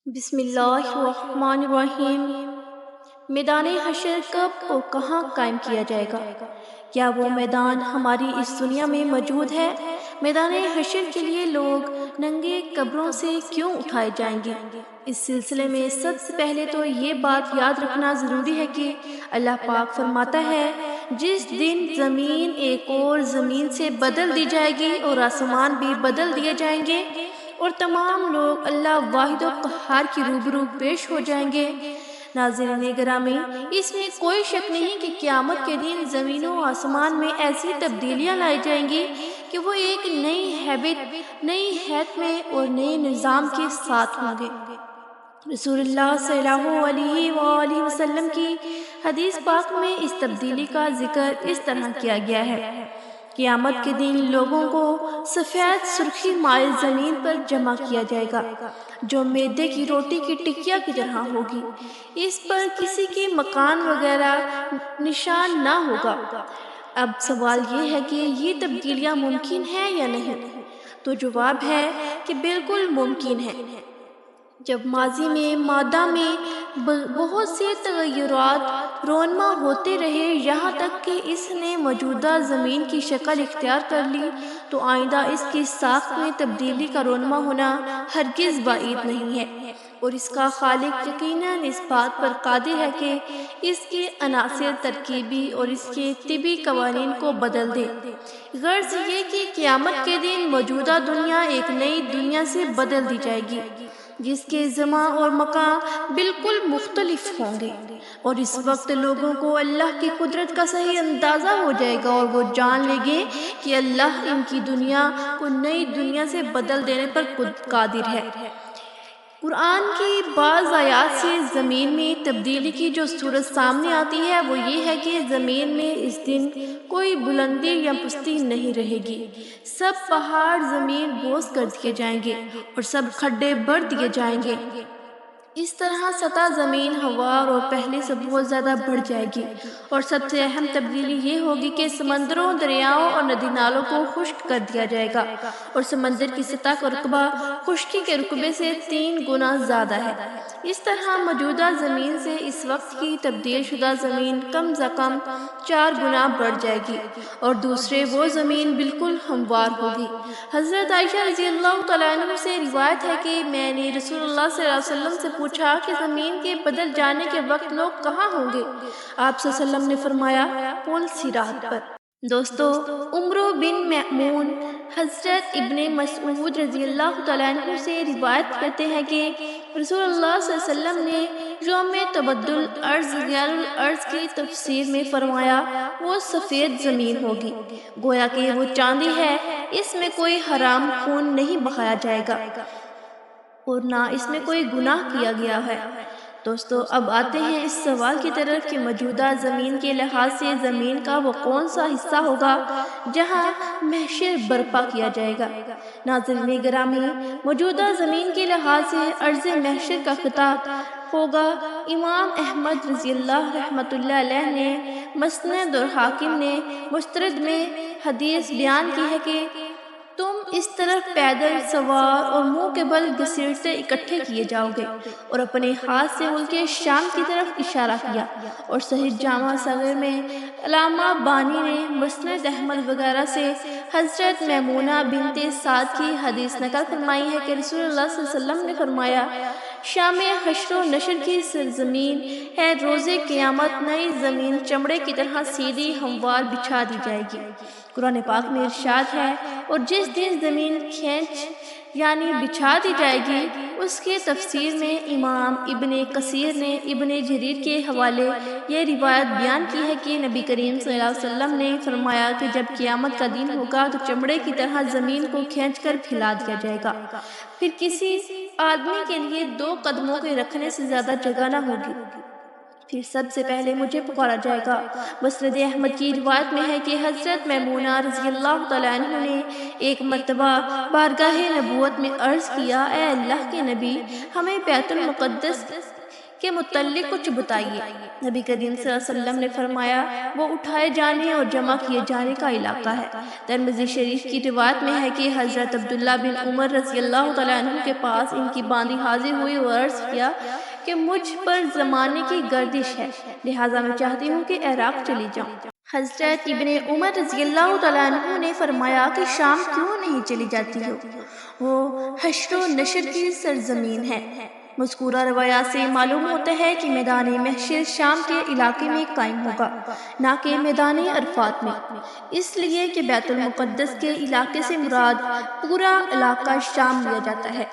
بسم اللہ الرحمن الرحیم۔ میدان حشر کب اور کہاں قائم کیا جائے گا؟ کیا وہ میدان ہماری اس دنیا میں موجود ہے؟ میدان حشر کے لیے لوگ ننگے قبروں سے کیوں اٹھائے جائیں گے؟ اس سلسلے میں سب سے پہلے تو یہ بات یاد رکھنا ضروری ہے کہ اللہ پاک فرماتا ہے، جس دن زمین ایک اور زمین سے بدل دی جائے گی اور آسمان بھی بدل دیے جائیں گے اور تمام لوگ اللہ واحد و قہار کی روبرو پیش ہو جائیں گے۔ ناظرین گرامی، اس میں کوئی شک نہیں کہ قیامت کے دن زمین و آسمان میں ایسی تبدیلیاں لائی جائیں گی کہ وہ ایک نئی ہیبت، نئی حیت میں اور نئے نظام کے ساتھ ہوں گے۔ رسول اللہ صلی اللہ علیہ وآلہ وسلم کی حدیث پاک میں اس تبدیلی کا ذکر اس طرح کیا گیا ہے: قیامت کے دن لوگوں کو سفید سرخی مائل زمین پر جمع کیا جائے گا، جو میدے کی روٹی کی ٹکیا کی طرح ہوگی۔ اس پر کسی کے مکان وغیرہ نشان نہ ہوگا۔ اب سوال یہ ہے کہ یہ تبدیلیاں ممکن ہیں یا نہیں؟ تو جواب ہے کہ بالکل ممکن ہے۔ جب ماضی میں مادہ میں بہت سے تغیرات رونما ہوتے رہے یہاں تک کہ اس نے موجودہ زمین کی شکل اختیار کر لی، تو آئندہ اس کی ساخت میں تبدیلی کا رونما ہونا ہرگز بعید نہیں ہے، اور اس کا خالق یقیناً اس بات پر قادر ہے کہ اس کے عناصر ترکیبی اور اس کے طبی قوانین کو بدل دے۔ غرض یہ کہ قیامت کے دن موجودہ دنیا ایک نئی دنیا سے بدل دی جائے گی، جس کے زمان اور مکان بالکل مختلف ہوں گے، اور اس وقت لوگوں کو اللہ کی قدرت کا صحیح اندازہ ہو جائے گا اور وہ جان لیں گے کہ اللہ ان کی دنیا کو نئی دنیا سے بدل دینے پر قادر ہے۔ قرآن کی بعض آیات سے زمین میں تبدیلی کی جو صورت سامنے آتی ہے وہ یہ ہے کہ زمین میں اس دن کوئی بلندی یا پستی نہیں رہے گی، سب پہاڑ زمین بوس کر دیے جائیں گے اور سب کھڈے بھر دیے جائیں گے۔ اس طرح سطح زمین ہموار اور پہلے سے بہت زیادہ بڑھ جائے گی، اور سب سے اہم تبدیلی یہ ہوگی کہ سمندروں، دریاؤں اور ندی نالوں کو خشک کر دیا جائے گا، اور سمندر کی سطح کا رقبہ خشکی کے رقبے سے 3 گنا زیادہ ہے۔ اس طرح موجودہ زمین سے اس وقت کی تبدیل شدہ زمین کم از کم 4 گنا بڑھ جائے گی، اور دوسرے وہ زمین بالکل ہموار ہوگی۔ حضرت عائشہ رضی اللہ تعالیٰ عنہ سے روایت ہے کہ میں نے رسول اللہ صلی اللہ علیہ وسلم سے پوچھا کہ زمین کے بدل جانے کے وقت لوگ کہاں ہوں گے؟ آپ صلی اللہ علیہ وسلم نے فرمایا، پل صراط پر۔ دوستو، عمرو بن مأمون حضرت ابن مسعود رضی اللہ تعالیٰ عنہ سے روایت کرتے ہیں کہ رسول اللہ صلی اللہ علیہ وسلم نے یوم تبدل ارض غیر الارض کی تفسیر میں فرمایا، وہ سفید زمین ہوگی، گویا کہ وہ چاندی ہے، اس میں کوئی حرام خون نہیں بہایا جائے گا اور نہ اس میں کوئی گناہ کیا گیا ہے۔ دوستو، اب آتے ہیں اس سوال کی طرف کہ موجودہ زمین کے لحاظ سے زمین کا وہ کون سا حصہ ہوگا جہاں محشر برپا کیا جائے گا؟ ناظرین گرامی، موجودہ زمین کے لحاظ سے ارض محشر کا خطاب ہوگا۔ امام احمد رضی اللہ رحمۃ اللہ علیہ نے مسند اور حاکم نے مستدرک میں حدیث بیان کی ہے کہ تم اس طرف پیدل سوار اور منہ کے بل گھسیٹتے اکٹھے کیے جاؤ گے، اور اپنے ہاتھ سے ملک شام کی طرف اشارہ کیا، اور صحیح جامع صغیر میں علامہ بانی نے مسند احمد وغیرہ سے حضرت میمونہ بنت سعد کی حدیث نقل فرمائی ہے کہ رسول اللہ صلی اللہ علیہ وسلم نے فرمایا، شام حشر و نشر کی سرزمین ہے، روز قیامت نئی زمین چمڑے کی طرح سیدھی ہموار بچھا دی جائے گی۔ قرآن پاک میں ارشاد ہے، اور جس دن زمین کھینچ یعنی بچھا دی جائے گی، اس کے تفسیر میں امام ابن کثیر نے ابن جریر کے حوالے یہ روایت بیان کی ہے کہ نبی کریم صلی اللہ علیہ وسلم نے فرمایا کہ جب قیامت کا دن ہوگا تو چمڑے کی طرح زمین کو کھینچ کر پھیلا دیا جائے گا، پھر کسی آدمی کے لیے 2 قدموں کے رکھنے سے زیادہ جگہ نہ ہوگی، پھر سب سے پہلے مجھے پکارا جائے گا۔ مسند احمد کی روایت میں ہے کہ حضرت میمونہ رضی اللہ تعالیٰ عنہ نے ایک مرتبہ بارگاہ نبوت میں عرض کیا، اے اللہ کے نبی، ہمیں بیت المقدس کے متعلق کچھ بتائیے۔ نبی کریم صلی اللہ علیہ وسلم نے فرمایا وہ اٹھائے جانے اور جمع کیے جانے کا علاقہ ہے۔ ترمذی شریف کی روایت میں ہے کہ حضرت عبداللہ بن عمر رضی اللہ تعالیٰ عنہ کے پاس ان کی باندی حاضر ہوئی اور عرض کیا کہ مجھ پر زمانے کی گردش ہے، لہٰذا میں چاہتی ہوں کہ عراق چلی جاؤں۔ حضرت ابن عمر رضی اللہ تعالیٰ عنہ نے فرمایا کہ شام کیوں نہیں چلی جاتی ہو، وہ حشر و نشر کی سرزمین ہے۔ مذکورہ روایات سے معلوم ہوتا ہے کہ میدان محشر شام کے علاقے میں قائم ہوگا، نہ کہ میدان عرفات میں، اس لیے کہ بیت المقدس کے علاقے سے مراد پورا علاقہ شام لیا جاتا ہے۔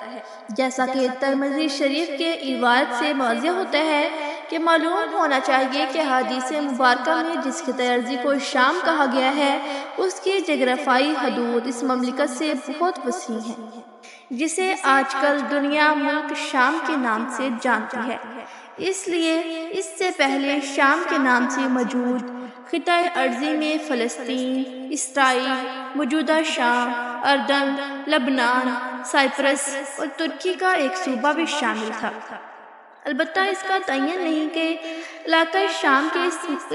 جیسا کہ ترمذی شریف کے روایت سے واضح ہوتا ہے کہ معلوم ہونا چاہیے کہ حدیث مبارکہ میں جس خطۂ ارضی کو شام کہا گیا ہے اس کی جغرافیائی حدود اس مملکت سے بہت وسیع ہیں، جسے آج کل دنیا ملک شام کے نام سے جانتی ہے۔ اس لیے اس سے پہلے شام کے نام سے موجود خطۂ ارضی میں فلسطین، اسرائیل، موجودہ شام، اردن، لبنان، سائپرس اور ترکی کا ایک صوبہ بھی شامل تھا۔ البتہ اس کا تعین نہیں کہ علاقہ شام کے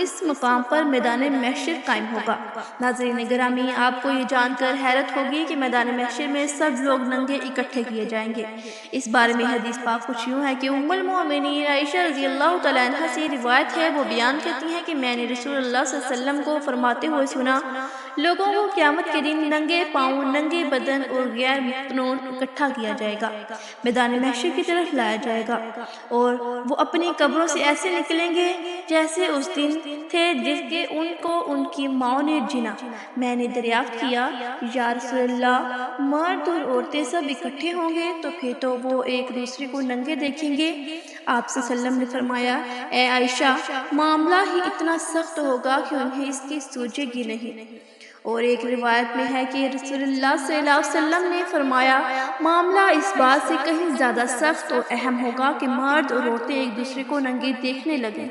اس مقام پر میدان محشر قائم ہوگا۔ ناظرین گرامی، آپ کو یہ جان کر حیرت ہوگی کہ میدان محشر میں سب لوگ ننگے اکٹھے کیے جائیں گے۔ اس بارے میں حدیث پاک کچھ یوں ہے کہ ام المؤمنین عائشہ رضی اللہ تعالیٰ عنہ سے روایت ہے، وہ بیان کرتی ہیں کہ میں نے رسول اللہ صلی اللہ علیہ وسلم کو فرماتے ہوئے سنا، لوگوں کو قیامت کے دن ننگے پاؤں، ننگے بدن اور غیر مختنون اکٹھا کیا جائے گا، میدان محشر کی طرف لایا جائے گا، اور وہ اپنی قبروں سے ایسے نکلیں گے جیسے اس دن تھے جس کے ان کو ان کی ماں نے جنا۔ میں نے دریافت کیا، یا رسول اللہ، مرد اور عورتیں سب اکٹھے ہوں گے تو پھر تو وہ ایک دوسرے کو ننگے دیکھیں گے؟ آپ صلی اللہ علیہ وسلم نے فرمایا، اے عائشہ، معاملہ ہی اتنا سخت ہوگا کہ انہیں اس کی سوجے گی نہیں۔ اور ایک روایت میں ہے کہ رسول اللہ صلی اللہ علیہ وسلم نے فرمایا، معاملہ اس بات سے کہیں زیادہ سخت اور اہم ہوگا کہ مرد اور عورتیں ایک دوسرے کو ننگے دیکھنے لگیں۔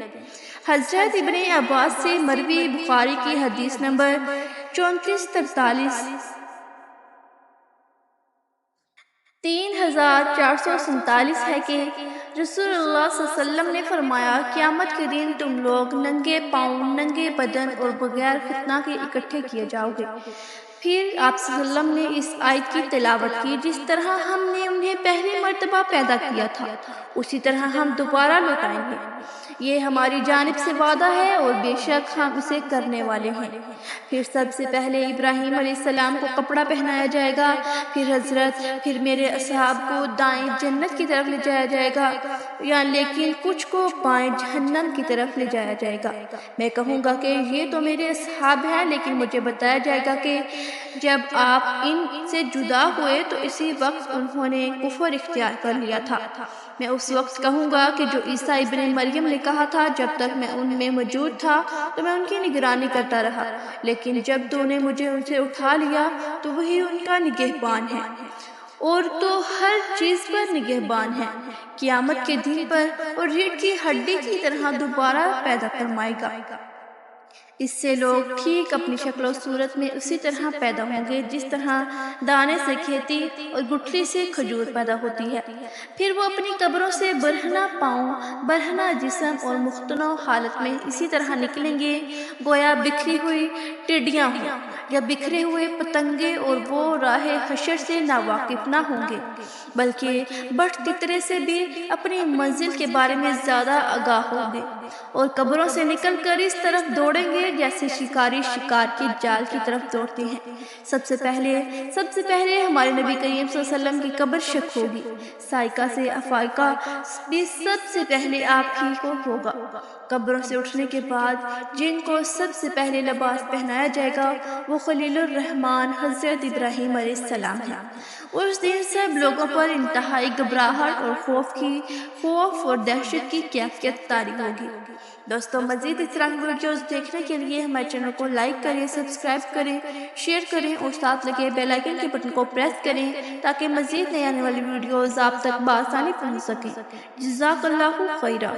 حضرت ابن عباس سے مروی، بخاری کی حدیث نمبر 3443 3447 ہے کہ رسول اللہ صلی اللہ علیہ وسلم نے فرمایا، قیامت کے دن تم لوگ ننگے پاؤں، ننگے بدن اور بغیر فتنہ کے اکٹھے کیے جاؤ گے۔ پھر آپ صلی اللہ علیہ وسلم نے اس آیت کی تلاوت کی، جس طرح ہم نے انہیں پہلی مرتبہ پیدا کیا تھا اسی طرح ہم دوبارہ لوٹائیں گے، یہ ہماری جانب سے وعدہ ہے اور بے شک ہم اسے کرنے والے ہیں۔ پھر سب سے پہلے ابراہیم علیہ السلام کو کپڑا پہنایا جائے گا، پھر میرے اصحاب کو دائیں جنت کی طرف لے جایا جائے گا، لیکن کچھ کو بائیں جہنم کی طرف لے جایا جائے گا۔ میں کہوں گا کہ یہ تو میرے اصحاب ہیں، لیکن مجھے بتایا جائے گا کہ جب آپ ان سے جدا ہوئے تو اسی وقت انہوں نے کفر اختیار کر لیا تھا۔ میں اس وقت کہوں گا کہ جو عیسیٰ ابن مریم نے کہا تھا، جب تک میں ان میں موجود تھا تو میں ان کی نگرانی کرتا رہا، لیکن جب تو نے مجھے ان سے اٹھا لیا تو وہی ان کا نگہبان ہے، اور تو ہر چیز پر نگہبان ہے، قیامت کے دن پر اور ریڑھ کی ہڈی کی طرح دوبارہ پیدا فرمائے گا۔ اس سے لوگ ٹھیک اپنی شکل و صورت میں اسی طرح پیدا ہوں گے جس طرح دانے سے کھیتی اور گٹھلی سے کھجور پیدا ہوتی ہے۔ پھر وہ اپنی قبروں سے برہنہ پاؤں، برہنہ جسم اور مختنع حالت میں اسی طرح نکلیں گے گویا بکھری ہوئی ٹڈیاں ہوں یا بکھرے ہوئے پتنگے، اور وہ راہ حشر سے ناواقف نہ ہوں گے، بلکہ بٹ تترے سے بھی اپنی منزل کے بارے میں زیادہ آگاہ ہوں گے، اور قبروں سے نکل کر اس طرف دوڑیں گے جیسے شکاری شکار کے جال کی طرف دوڑتے ہیں۔ سب سے پہلے ہمارے نبی کریم صلی اللہ علیہ وسلم کی قبر شق ہوگی، سائقہ سے افائقہ بھی سب سے پہلے آپ ہی کو ہوگا۔ قبروں سے اٹھنے کے بعد جن کو سب سے پہلے لباس پہنایا جائے گا وہ خلیل الرحمن حضرت ابراہیم علیہ السلام ہے۔ اس دن سب لوگوں پر انتہائی گھبراہٹ اور خوف اور دہشت کی کیفیت طاری ہوگی۔ دوستو، مزید اس طرح کی ویڈیوز دیکھنے کے لیے ہمارے چینل کو لائک کریں، سبسکرائب کریں، شیئر کریں اور ساتھ لگے بیل آئیکن کے بٹن کو پریس کریں تاکہ مزید نئی آنے والی ویڈیوز آپ تک بآسانی پہنچ سکیں۔ جزاک اللہ خیرہ۔